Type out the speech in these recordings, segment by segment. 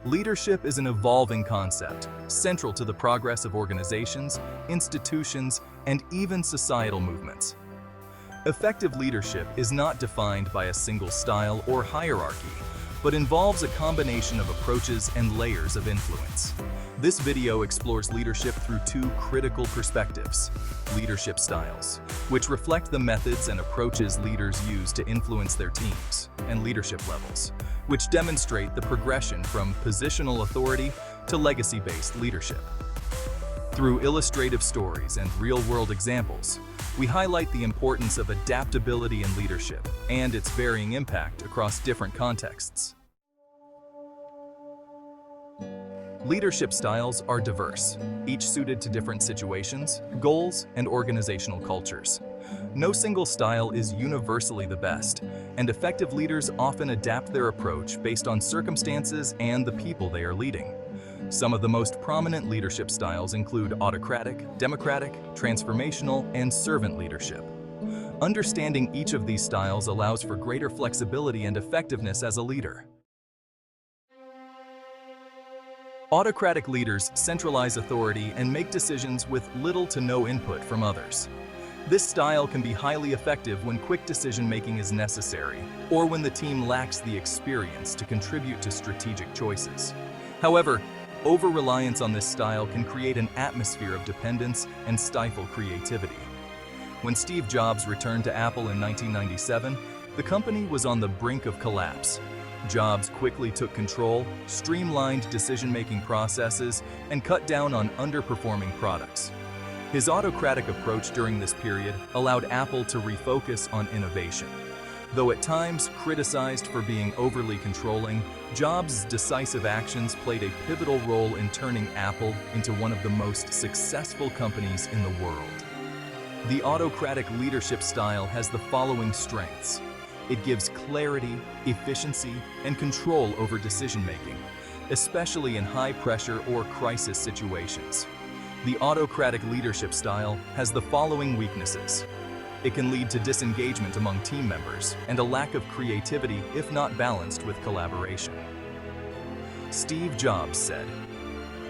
Leadership is an evolving concept, central to the progress of organizations, institutions, and even societal movements. Effective leadership is not defined by a single style or hierarchy, but involves a combination of approaches and layers of influence. This video explores leadership through two critical perspectives: leadership styles, which reflect the methods and approaches leaders use to influence their teams, and leadership levels, which demonstrate the progression from positional authority to legacy-based leadership. Through illustrative stories and real-world examples, we highlight the importance of adaptability in leadership and its varying impact across different contexts. Leadership styles are diverse, each suited to different situations, goals, and organizational cultures. No single style is universally the best, and effective leaders often adapt their approach based on circumstances and the people they are leading. Some of the most prominent leadership styles include autocratic, democratic, transformational, and servant leadership. Understanding each of these styles allows for greater flexibility and effectiveness as a leader. Autocratic leaders centralize authority and make decisions with little to no input from others. This style can be highly effective when quick decision-making is necessary, or when the team lacks the experience to contribute to strategic choices. However, over-reliance on this style can create an atmosphere of dependence and stifle creativity. When Steve Jobs returned to Apple in 1997, the company was on the brink of collapse. Jobs quickly took control, streamlined decision-making processes, and cut down on underperforming products. His autocratic approach during this period allowed Apple to refocus on innovation. Though at times criticized for being overly controlling, Jobs' decisive actions played a pivotal role in turning Apple into one of the most successful companies in the world. The autocratic leadership style has the following strengths. It gives clarity, efficiency, and control over decision-making, especially in high-pressure or crisis situations. The autocratic leadership style has the following weaknesses. It can lead to disengagement among team members and a lack of creativity if not balanced with collaboration. Steve Jobs said,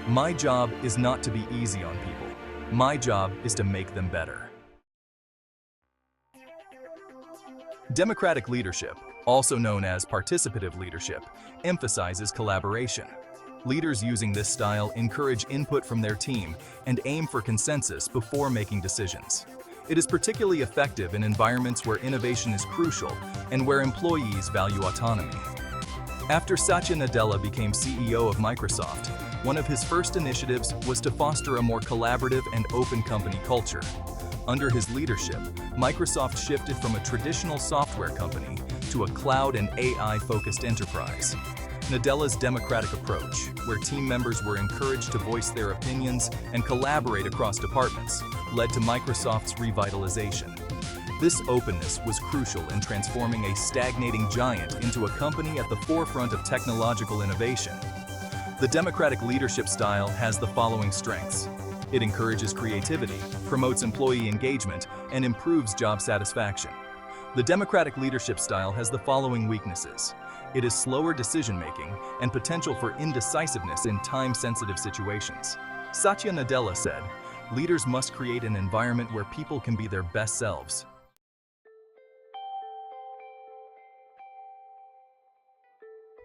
"My job is not to be easy on people. My job is to make them better." Democratic leadership, also known as participative leadership, emphasizes collaboration. Leaders using this style encourage input from their team and aim for consensus before making decisions. It is particularly effective in environments where innovation is crucial and where employees value autonomy. After Satya Nadella became CEO of Microsoft, one of his first initiatives was to foster a more collaborative and open company culture. Under his leadership, Microsoft shifted from a traditional software company to a cloud and AI-focused enterprise. Nadella's democratic approach, where team members were encouraged to voice their opinions and collaborate across departments, led to Microsoft's revitalization. This openness was crucial in transforming a stagnating giant into a company at the forefront of technological innovation. The democratic leadership style has the following strengths. It encourages creativity, promotes employee engagement, and improves job satisfaction. The democratic leadership style has the following weaknesses. It is slower decision-making and potential for indecisiveness in time-sensitive situations. Satya Nadella said, "Leaders must create an environment where people can be their best selves."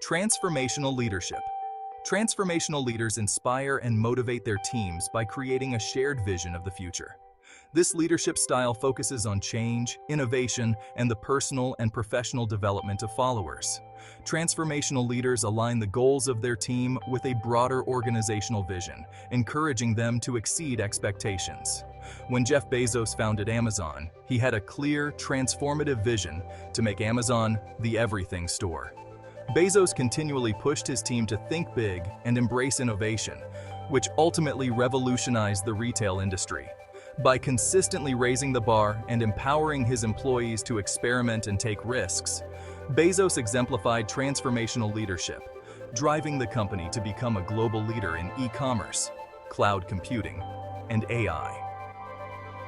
Transformational leadership. Transformational leaders inspire and motivate their teams by creating a shared vision of the future. This leadership style focuses on change, innovation, and the personal and professional development of followers. Transformational leaders align the goals of their team with a broader organizational vision, encouraging them to exceed expectations. When Jeff Bezos founded Amazon, he had a clear, transformative vision to make Amazon the everything store. Bezos continually pushed his team to think big and embrace innovation, which ultimately revolutionized the retail industry. By consistently raising the bar and empowering his employees to experiment and take risks, Bezos exemplified transformational leadership, driving the company to become a global leader in e-commerce, cloud computing, and AI.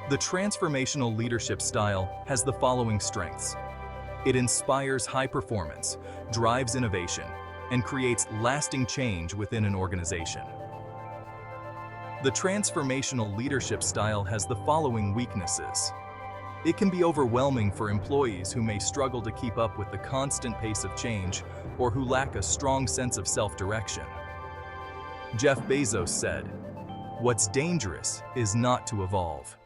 The transformational leadership style has the following strengths. It inspires high performance, drives innovation, and creates lasting change within an organization. The transformational leadership style has the following weaknesses. It can be overwhelming for employees who may struggle to keep up with the constant pace of change or who lack a strong sense of self-direction. Jeff Bezos said, "What's dangerous is not to evolve."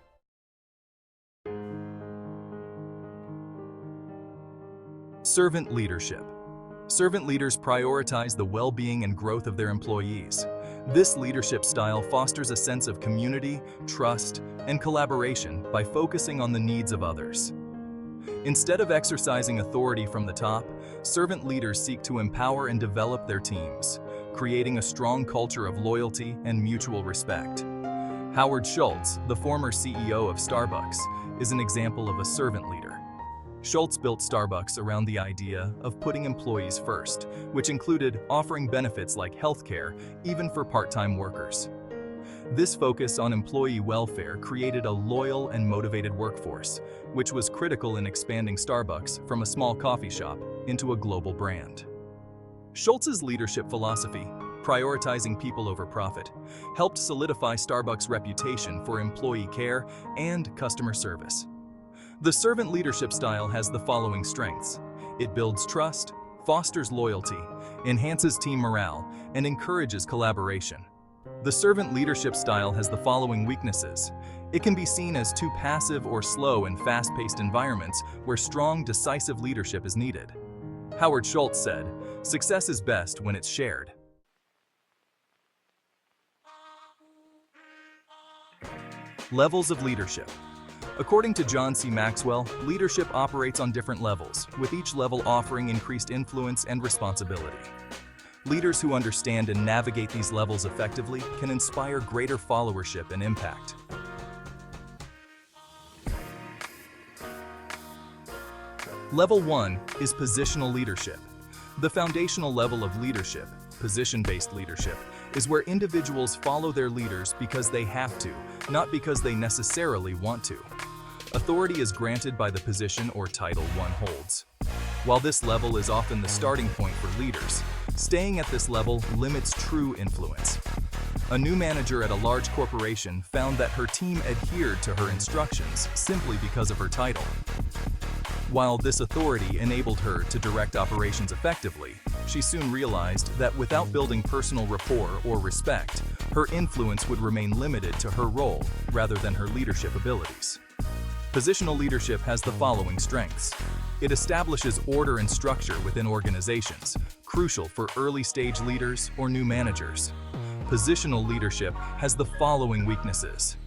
Servant leadership. Servant leaders prioritize the well-being and growth of their employees. This leadership style fosters a sense of community, trust, and collaboration by focusing on the needs of others. Instead of exercising authority from the top, servant leaders seek to empower and develop their teams, creating a strong culture of loyalty and mutual respect. Howard Schultz, the former CEO of Starbucks, is an example of a servant leader. Schultz built Starbucks around the idea of putting employees first, which included offering benefits like healthcare, even for part-time workers. This focus on employee welfare created a loyal and motivated workforce, which was critical in expanding Starbucks from a small coffee shop into a global brand. Schultz's leadership philosophy, prioritizing people over profit, helped solidify Starbucks' reputation for employee care and customer service. The servant leadership style has the following strengths. It builds trust, fosters loyalty, enhances team morale, and encourages collaboration. The servant leadership style has the following weaknesses. It can be seen as too passive or slow in fast-paced environments where strong, decisive leadership is needed. Howard Schultz said, "Success is best when it's shared." Levels of leadership. According to John C. Maxwell, leadership operates on different levels, with each level offering increased influence and responsibility. Leaders who understand and navigate these levels effectively can inspire greater followership and impact. Level 1 is positional leadership. The foundational level of leadership, position-based leadership, is where individuals follow their leaders because they have to, not because they necessarily want to. Authority is granted by the position or title one holds. While this level is often the starting point for leaders, staying at this level limits true influence. A new manager at a large corporation found that her team adhered to her instructions simply because of her title. While this authority enabled her to direct operations effectively, she soon realized that without building personal rapport or respect, her influence would remain limited to her role rather than her leadership abilities. Positional leadership has the following strengths. It establishes order and structure within organizations, crucial for early-stage leaders or new managers. Positional leadership has the following weaknesses.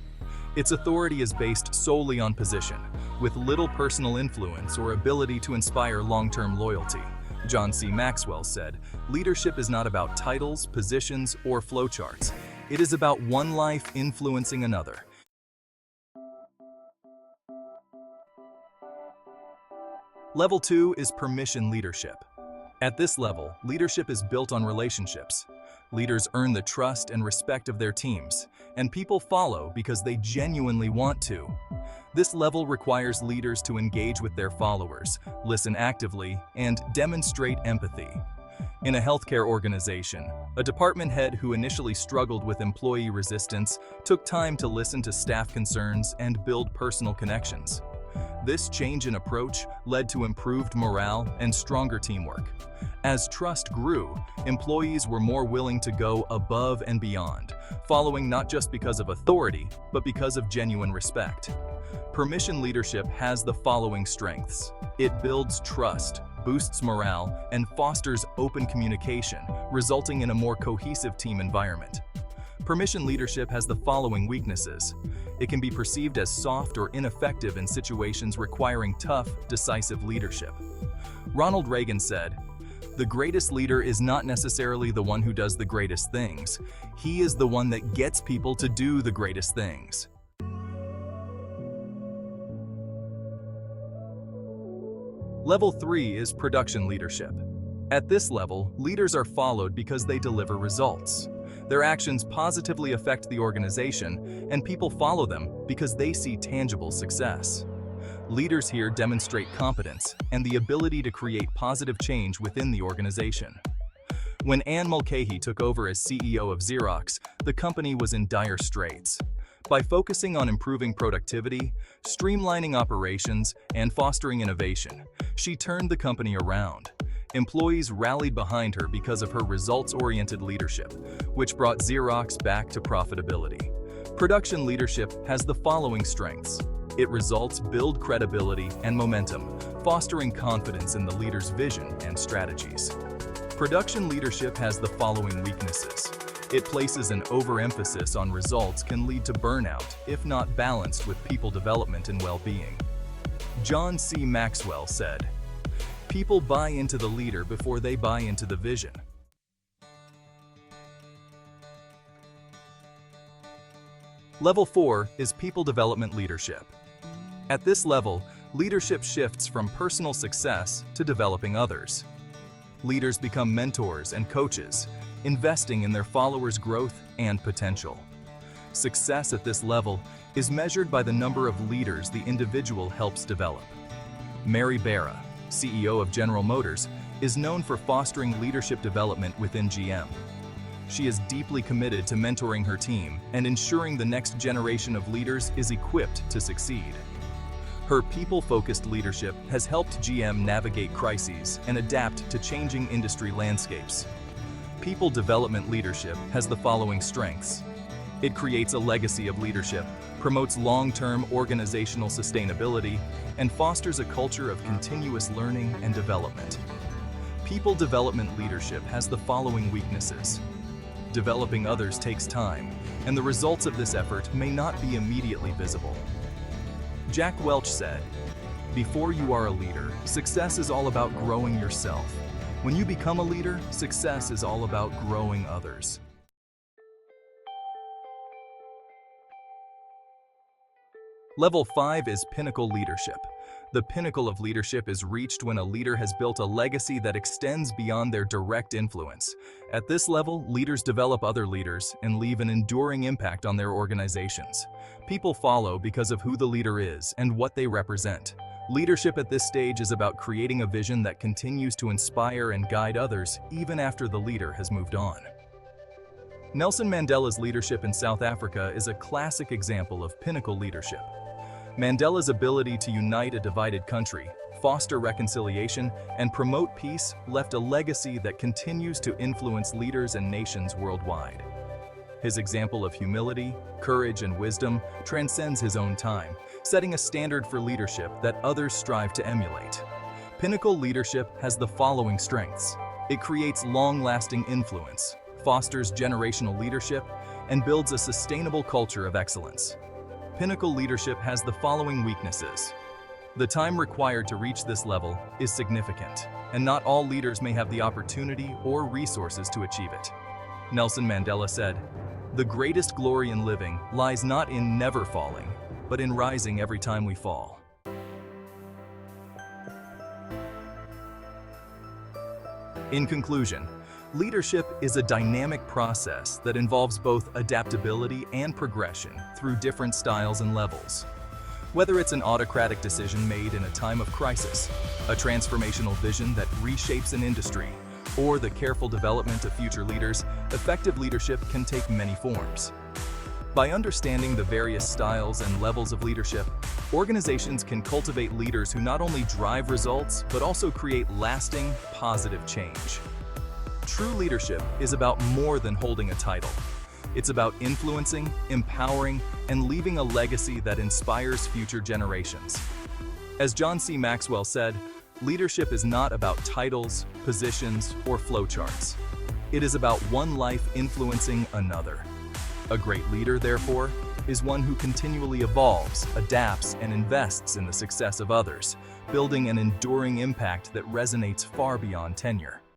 Its authority is based solely on position, with little personal influence or ability to inspire long-term loyalty. John C. Maxwell said, "Leadership is not about titles, positions, or flowcharts. It is about one life influencing another." Level 2 is permission leadership. At this level, leadership is built on relationships. Leaders earn the trust and respect of their teams, and people follow because they genuinely want to. This level requires leaders to engage with their followers, listen actively, and demonstrate empathy. In a healthcare organization, a department head who initially struggled with employee resistance took time to listen to staff concerns and build personal connections. This change in approach led to improved morale and stronger teamwork. As trust grew, employees were more willing to go above and beyond, following not just because of authority, but because of genuine respect. Permission leadership has the following strengths. It builds trust, boosts morale, and fosters open communication, resulting in a more cohesive team environment. Permission leadership has the following weaknesses. It can be perceived as soft or ineffective in situations requiring tough, decisive leadership. Ronald Reagan said, "The greatest leader is not necessarily the one who does the greatest things. He is the one that gets people to do the greatest things." Level 3 is production leadership. At this level, leaders are followed because they deliver results. Their actions positively affect the organization, and people follow them because they see tangible success. Leaders here demonstrate competence and the ability to create positive change within the organization. When Anne Mulcahy took over as CEO of Xerox, the company was in dire straits. By focusing on improving productivity, streamlining operations, and fostering innovation, she turned the company around. Employees rallied behind her because of her results-oriented leadership, which brought Xerox back to profitability. Production leadership has the following strengths. Its results build credibility and momentum, fostering confidence in the leader's vision and strategies. Production leadership has the following weaknesses. It places an overemphasis on results can lead to burnout if not balanced with people development and well-being. John C. Maxwell said, "People buy into the leader before they buy into the vision." Level 4 is People Development Leadership. At this level, leadership shifts from personal success to developing others. Leaders become mentors and coaches, investing in their followers' growth and potential. Success at this level is measured by the number of leaders the individual helps develop. Mary Barra, CEO of General Motors, is known for fostering leadership development within GM. She is deeply committed to mentoring her team and ensuring the next generation of leaders is equipped to succeed. Her people-focused leadership has helped GM navigate crises and adapt to changing industry landscapes. People development leadership has the following strengths. It creates a legacy of leadership, promotes long-term organizational sustainability, and fosters a culture of continuous learning and development. People development leadership has the following weaknesses. Developing others takes time, and the results of this effort may not be immediately visible. Jack Welch said, "Before you are a leader, success is all about growing yourself. When you become a leader, success is all about growing others." Level 5 is Pinnacle Leadership. The pinnacle of leadership is reached when a leader has built a legacy that extends beyond their direct influence. At this level, leaders develop other leaders and leave an enduring impact on their organizations. People follow because of who the leader is and what they represent. Leadership at this stage is about creating a vision that continues to inspire and guide others even after the leader has moved on. Nelson Mandela's leadership in South Africa is a classic example of pinnacle leadership. Mandela's ability to unite a divided country, foster reconciliation, and promote peace left a legacy that continues to influence leaders and nations worldwide. His example of humility, courage, and wisdom transcends his own time, setting a standard for leadership that others strive to emulate. Pinnacle leadership has the following strengths. It creates long-lasting influence, fosters generational leadership, and builds a sustainable culture of excellence. Pinnacle leadership has the following weaknesses. The time required to reach this level is significant, and not all leaders may have the opportunity or resources to achieve it. Nelson Mandela said, "The greatest glory in living lies not in never falling, but in rising every time we fall." In conclusion, leadership is a dynamic process that involves both adaptability and progression through different styles and levels. Whether it's an autocratic decision made in a time of crisis, a transformational vision that reshapes an industry, or the careful development of future leaders, effective leadership can take many forms. By understanding the various styles and levels of leadership, organizations can cultivate leaders who not only drive results, but also create lasting, positive change. True leadership is about more than holding a title. It's about influencing, empowering, and leaving a legacy that inspires future generations. As John C. Maxwell said, leadership is not about titles, positions, or flowcharts. It is about one life influencing another. A great leader, therefore, is one who continually evolves, adapts, and invests in the success of others, building an enduring impact that resonates far beyond tenure.